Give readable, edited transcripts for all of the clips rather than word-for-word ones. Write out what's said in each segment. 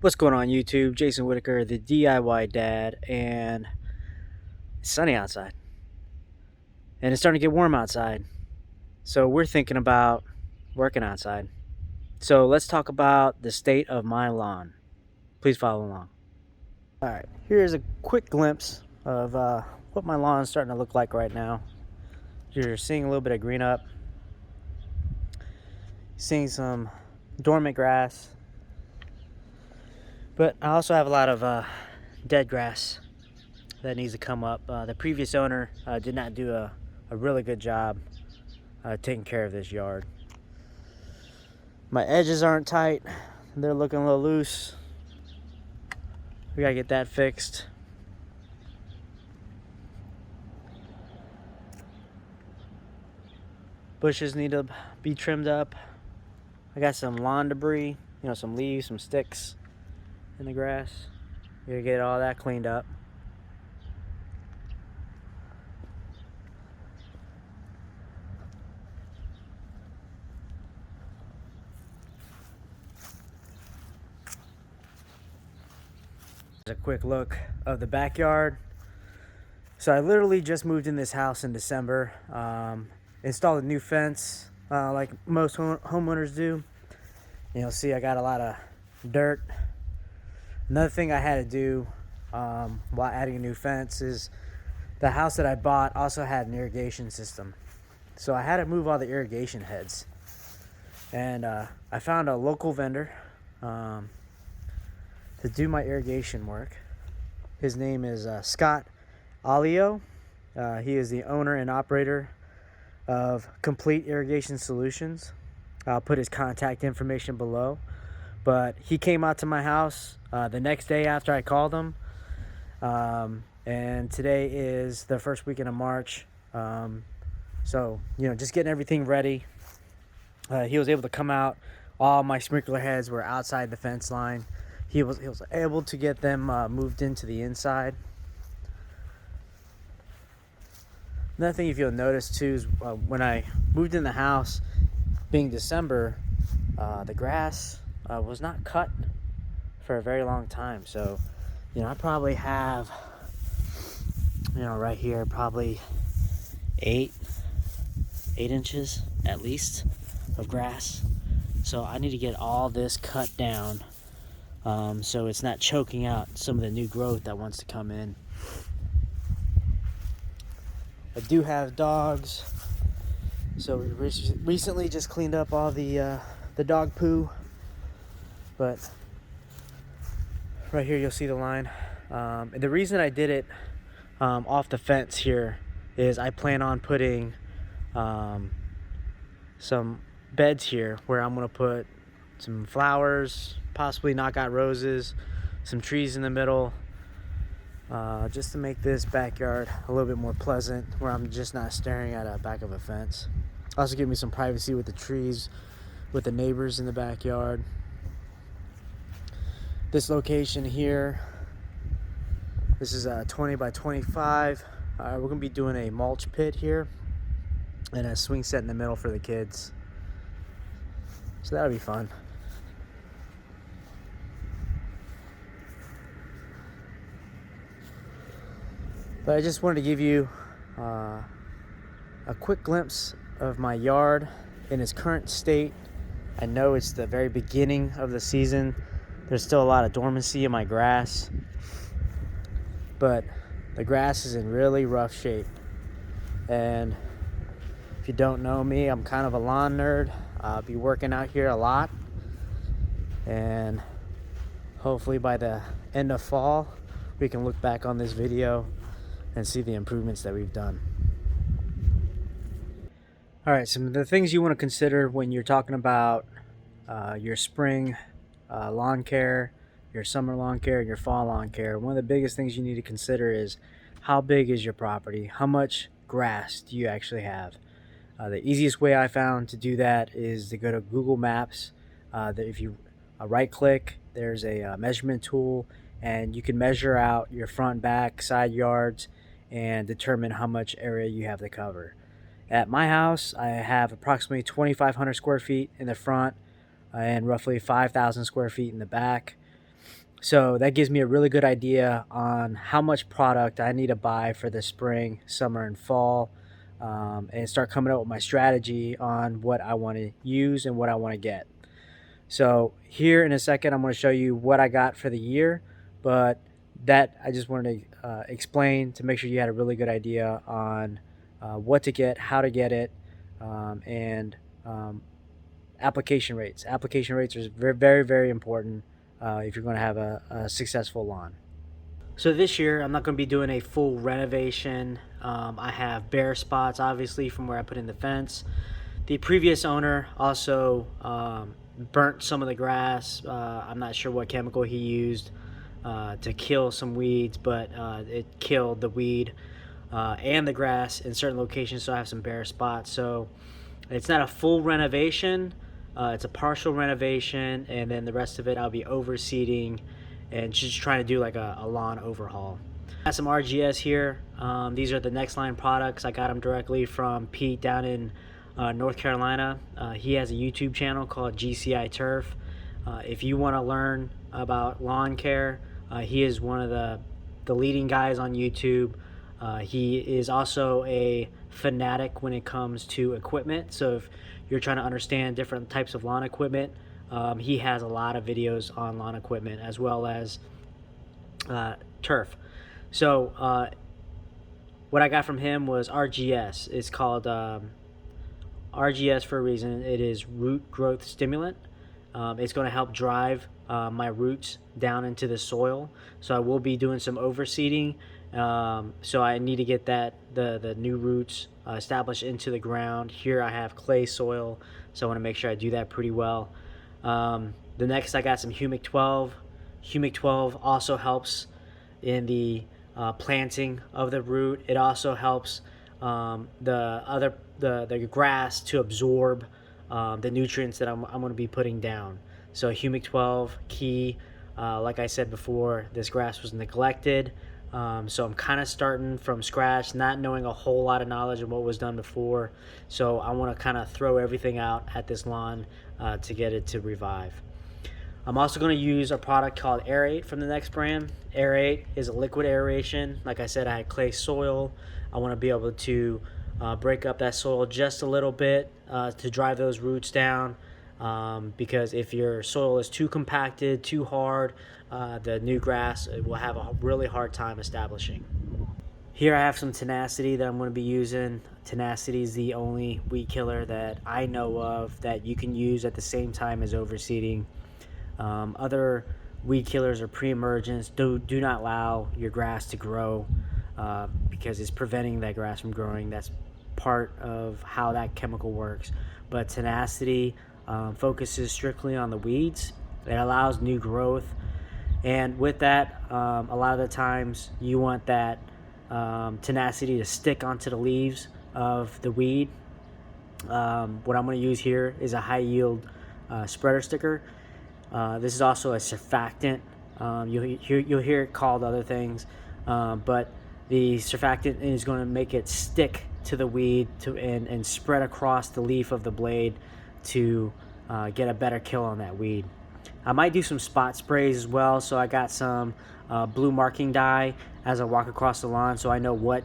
What's going on YouTube? Jason Whitaker, the DIY dad, and it's sunny outside. And it's starting to get warm outside. So we're thinking about working outside. So let's talk about the state of my lawn. Please follow along. Alright, here's a quick glimpse of what my lawn is starting to look like right now. You're seeing a little bit of green up. Seeing some dormant grass. But I also have a lot of dead grass that needs to come up. The previous owner did not do a really good job taking care of this yard. My edges aren't tight. They're looking a little loose. We gotta get that fixed. Bushes need to be trimmed up. I got some lawn debris, some leaves, some sticks in the grass. We gotta get all that cleaned up. A quick look of the backyard. So I literally just moved in this house in December. Installed a new fence like most homeowners do. You'll see I got a lot of dirt. Another thing I had to do while adding a new fence is the house that I bought also had an irrigation system. So I had to move all the irrigation heads. And I found a local vendor to do my irrigation work. His name is Scott Alio. He is the owner and operator of Complete Irrigation Solutions. I'll put his contact information below. But he came out to my house the next day after I called him. And today is the first weekend of March. So, just getting everything ready. He was able to come out. All my sprinkler heads were outside the fence line. He was able to get them moved into the inside. Another thing, if you'll notice too, is when I moved in the house, being December, the grass was not cut for a very long time. So, I probably have, right here, probably 8 inches at least of grass. So I need to get all this cut down so it's not choking out some of the new growth that wants to come in. I do have dogs, so we recently just cleaned up all the dog poo. But right here you'll see the line. And the reason I did it off the fence here is I plan on putting some beds here where I'm gonna put some flowers, possibly knockout roses, some trees in the middle, just to make this backyard a little bit more pleasant, where I'm just not staring at the back of a fence. Also give me some privacy with the trees, with the neighbors in the backyard. This location here, this is 20 by 25. We're gonna be doing a mulch pit here and a swing set in the middle for the kids. So that'll be fun. But I just wanted to give you a quick glimpse of my yard in its current state. I know it's the very beginning of the season. There's still a lot of dormancy in my grass, but the grass is in really rough shape. And if you don't know me, I'm kind of a lawn nerd. I'll be working out here a lot, and hopefully by the end of fall we can look back on this video and see the improvements that we've done. All right, some of the things you want to consider when you're talking about your spring lawn care, your summer lawn care, and your fall lawn care. One of the biggest things you need to consider is how big is your property? How much grass do you actually have? The easiest way I found to do that is to go to Google Maps. If you right click, there's a measurement tool, and you can measure out your front, back, side yards and determine how much area you have to cover. At my house, I have approximately 2,500 square feet in the front and roughly 5,000 square feet in the back. So that gives me a really good idea on how much product I need to buy for the spring, summer, and fall, and start coming up with my strategy on what I want to use and what I want to get. So here in a second, I'm going to show you what I got for the year, but that I just wanted to explain to make sure you had a really good idea on what to get, how to get it, and um, application rates. Application rates are very, very, very important if you're going to have a successful lawn. So this year, I'm not going to be doing a full renovation. I have bare spots, obviously, from where I put in the fence. The previous owner also burnt some of the grass. I'm not sure what chemical he used to kill some weeds, but it killed the weed and the grass in certain locations, so I have some bare spots. So it's not a full renovation. It's a partial renovation, and then the rest of it I'll be overseeding and just trying to do like a lawn overhaul. I got some RGS here. These are the Next Line products. I got them directly from Pete down in North Carolina. He has a YouTube channel called GCI Turf. If you want to learn about lawn care, he is one of the leading guys on YouTube. He is also a fanatic when it comes to equipment. So if you're trying to understand different types of lawn equipment, he has a lot of videos on lawn equipment as well as turf. So what I got from him was RGS. It's called RGS for a reason. It is root growth stimulant. It's going to help drive my roots down into the soil. So I will be doing some overseeding. So I need to get the new roots established into the ground. Here I have clay soil, so I want to make sure I do that pretty well. The next, I got some Humic 12. Humic 12 also helps in the planting of the root. It also helps the grass to absorb the nutrients that I'm going to be putting down. So Humic 12 key. Like I said before, this grass was neglected. So I'm kind of starting from scratch, not knowing a whole lot of knowledge of what was done before. So I want to kind of throw everything out at this lawn to get it to revive. I'm also going to use a product called Aerate from the next brand. Aerate is a liquid aeration. Like I said, I had clay soil. I want to be able to break up that soil just a little bit to drive those roots down. Because if your soil is too compacted, too hard, the new grass will have a really hard time establishing. Here I have some Tenacity that I'm going to be using. Tenacity is the only weed killer that I know of that you can use at the same time as overseeding. Other weed killers or pre-emergence do not allow your grass to grow because it's preventing that grass from growing. That's part of how that chemical works. But Tenacity focuses strictly on the weeds. It allows new growth, and with that, a lot of the times you want that Tenacity to stick onto the leaves of the weed. What I'm going to use here is a high yield spreader sticker. This is also a surfactant. You'll hear it called other things, but the surfactant is going to make it stick to the weed and spread across the leaf of the blade to get a better kill on that weed. I might do some spot sprays as well, so I got some blue marking dye as I walk across the lawn so I know what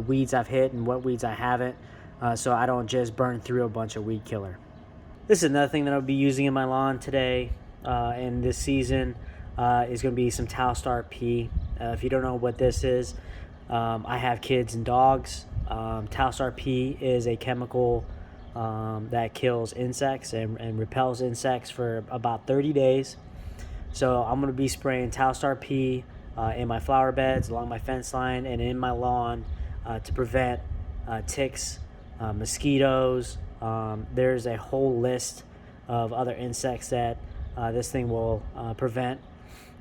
weeds I've hit and what weeds I haven't, so I don't just burn through a bunch of weed killer. This is another thing that I'll be using in my lawn today and this season is going to be some Talstar P. If you don't know what this is, I have kids and dogs. Talstar P is a chemical that kills insects and repels insects for about 30 days. So I'm going to be spraying Talstar P in my flower beds, along my fence line, and in my lawn to prevent ticks, mosquitoes. There's a whole list of other insects that this thing will prevent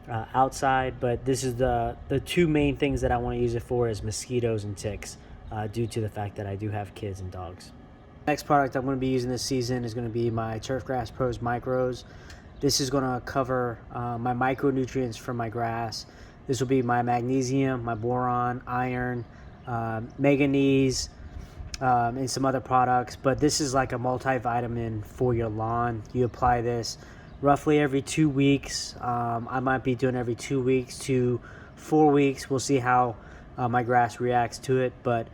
outside, but this is the two main things that I want to use it for is mosquitoes and ticks due to the fact that I do have kids and dogs. Next product I'm going to be using this season is going to be my Turfgrass Pros Micros. This is going to cover my micronutrients for my grass. This will be my magnesium, my boron, iron, manganese, and some other products, but this is like a multivitamin for your lawn. You apply this roughly every 2 weeks. I might be doing every 2 weeks to 4 weeks. We'll see how my grass reacts to it, but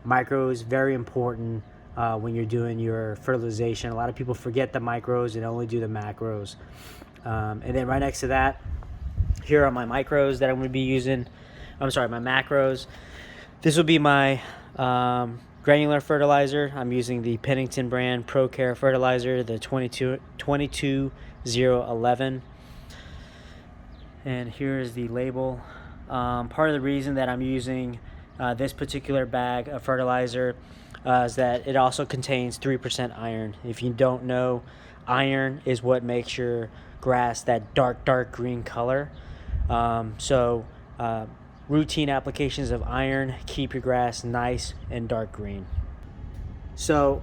micro is very important when you're doing your fertilization. A lot of people forget the micros and only do the macros. And then right next to that, here are my micros that I'm going to be using. I'm sorry, my macros. This will be my granular fertilizer. I'm using the Pennington brand Pro Care fertilizer, the 22011. And here's the label. Part of the reason that I'm using this particular bag of fertilizer is that it also contains 3% iron. If you don't know, iron is what makes your grass that dark green color. Routine applications of iron keep your grass nice and dark green. So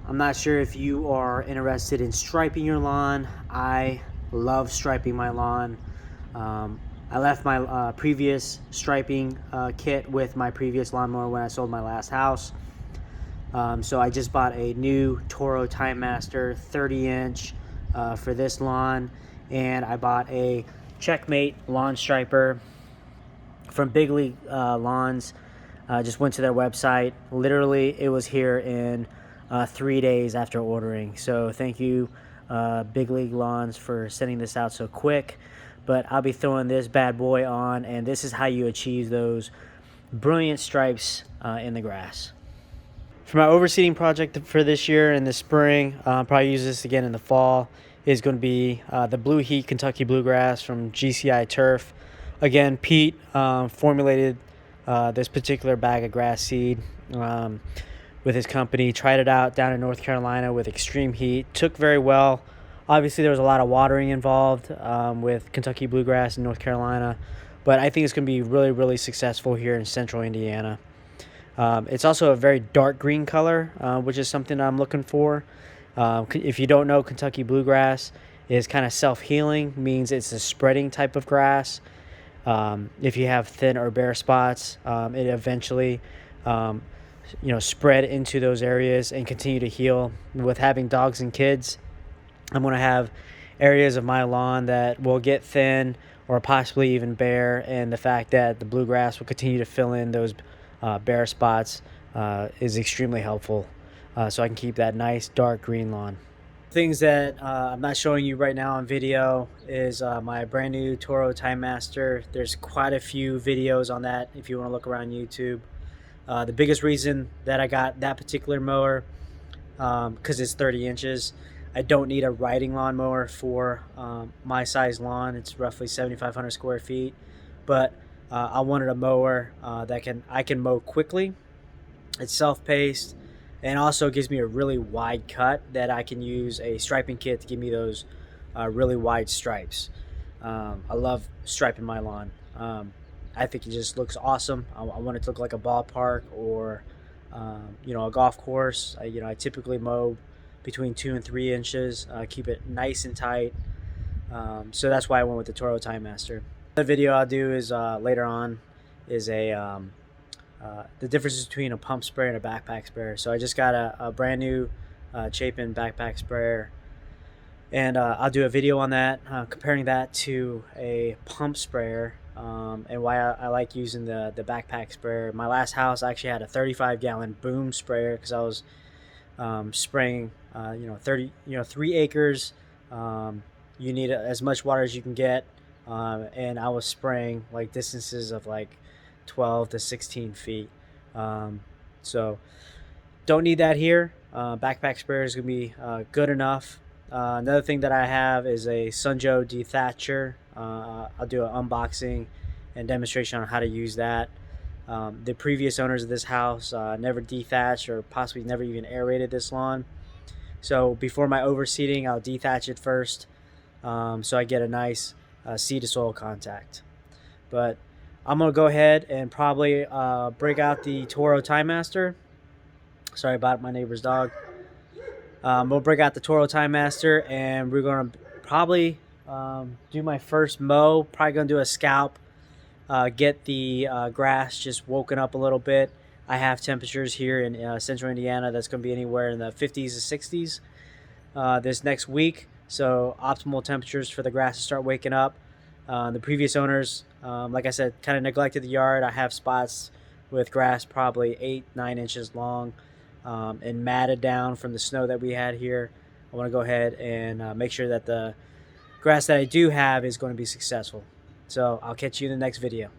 I'm not sure if you are interested in striping your lawn. I love striping my lawn. I left my previous striping kit with my previous lawnmower when I sold my last house. So I just bought a new Toro Time Master 30-inch for this lawn, and I bought a Checkmate lawn striper from Big League Lawns. Just went to their website. Literally, it was here in 3 days after ordering. So thank you, Big League Lawns, for sending this out so quick. But I'll be throwing this bad boy on, and this is how you achieve those brilliant stripes in the grass. For my overseeding project for this year in the spring, I'll probably use this again in the fall, is going to be the Blue Heat Kentucky Bluegrass from GCI Turf. Again, Pete formulated this particular bag of grass seed with his company. Tried it out down in North Carolina with extreme heat. Took very well. Obviously, there was a lot of watering involved with Kentucky Bluegrass in North Carolina, but I think it's going to be really successful here in central Indiana. It's also a very dark green color, which is something I'm looking for. If you don't know, Kentucky Bluegrass is kind of self-healing, means it's a spreading type of grass. If you have thin or bare spots, it eventually spread into those areas and continue to heal. With having dogs and kids, I'm going to have areas of my lawn that will get thin or possibly even bare, and the fact that the bluegrass will continue to fill in those bare spots is extremely helpful, so I can keep that nice dark green lawn. Things that I'm not showing you right now on video is my brand new Toro Time Master. There's quite a few videos on that if you want to look around YouTube. The biggest reason that I got that particular mower, because it's 30 inches, I don't need a riding lawnmower for my size lawn. It's roughly 7,500 square feet, but I wanted a mower that I can mow quickly. It's self-paced, and also gives me a really wide cut that I can use a striping kit to give me those really wide stripes. I love striping my lawn. I think it just looks awesome. I want it to look like a ballpark or a golf course. I typically mow between 2 and 3 inches, keep it nice and tight. So that's why I went with the Toro Time Master. The video I'll do is later on is the difference between a pump sprayer and a backpack sprayer. So I just got a brand new Chapin backpack sprayer, and I'll do a video on that, comparing that to a pump sprayer, and why I like using the backpack sprayer. My last house, I actually had a 35-gallon boom sprayer because I was spraying 3 acres. You need as much water as you can get, and I was spraying like distances of like 12 to 16 feet. So don't need that here. Backpack sprayer is gonna be good enough. Another thing that I have is a Sunjo dethatcher. I'll do an unboxing and demonstration on how to use that. The previous owners of this house never dethatched or possibly never even aerated this lawn. So before my overseeding, I'll dethatch it first, so I get a nice seed to soil contact. But I'm gonna go ahead and probably break out the Toro Time Master. Sorry about my neighbor's dog. We'll break out the Toro Time Master, and we're gonna probably do my first mow. Probably gonna do a scalp, get the grass just woken up a little bit. I have temperatures here in central Indiana that's gonna be anywhere in the 50s to 60s this next week. so optimal temperatures for the grass to start waking up. The previous owners, like I said, kind of neglected the yard. I have spots with grass probably 8-9 inches long and matted down from the snow that we had here. I want to go ahead and make sure that the grass that I do have is going to be successful. So I'll catch you in the next video.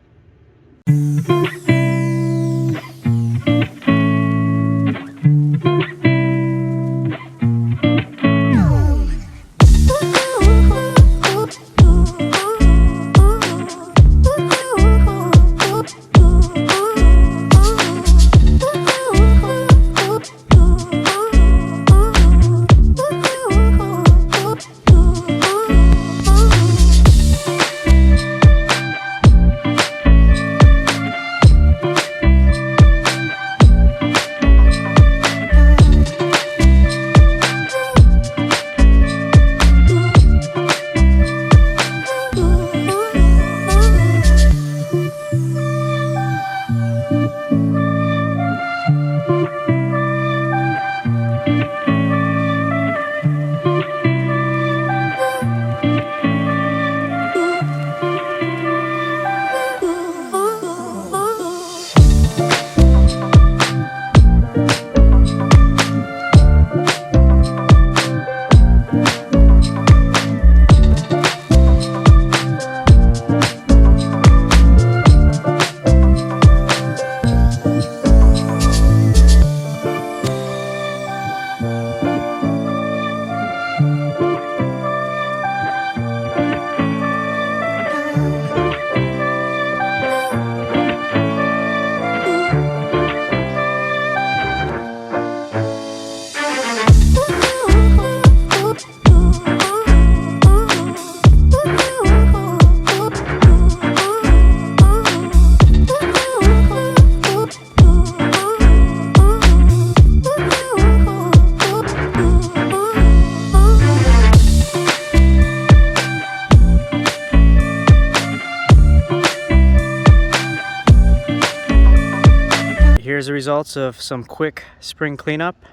Here's the results of some quick spring cleanup.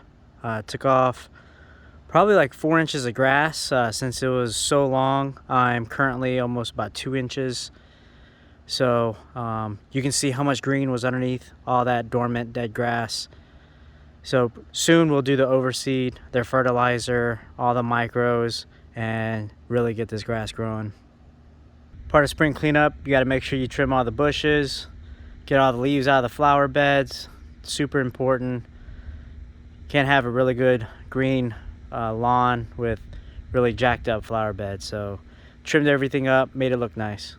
Took off probably like 4 inches of grass since it was so long. I'm currently almost about 2 inches. So you can see how much green was underneath all that dormant dead grass. So soon we'll do the overseed, their fertilizer, all the micros, and really get this grass growing. Part of spring cleanup, you got to make sure you trim all the bushes, get all the leaves out of the flower beds. Super important. Can't have a really good green lawn with really jacked up flower beds. So trimmed everything up, made it look nice.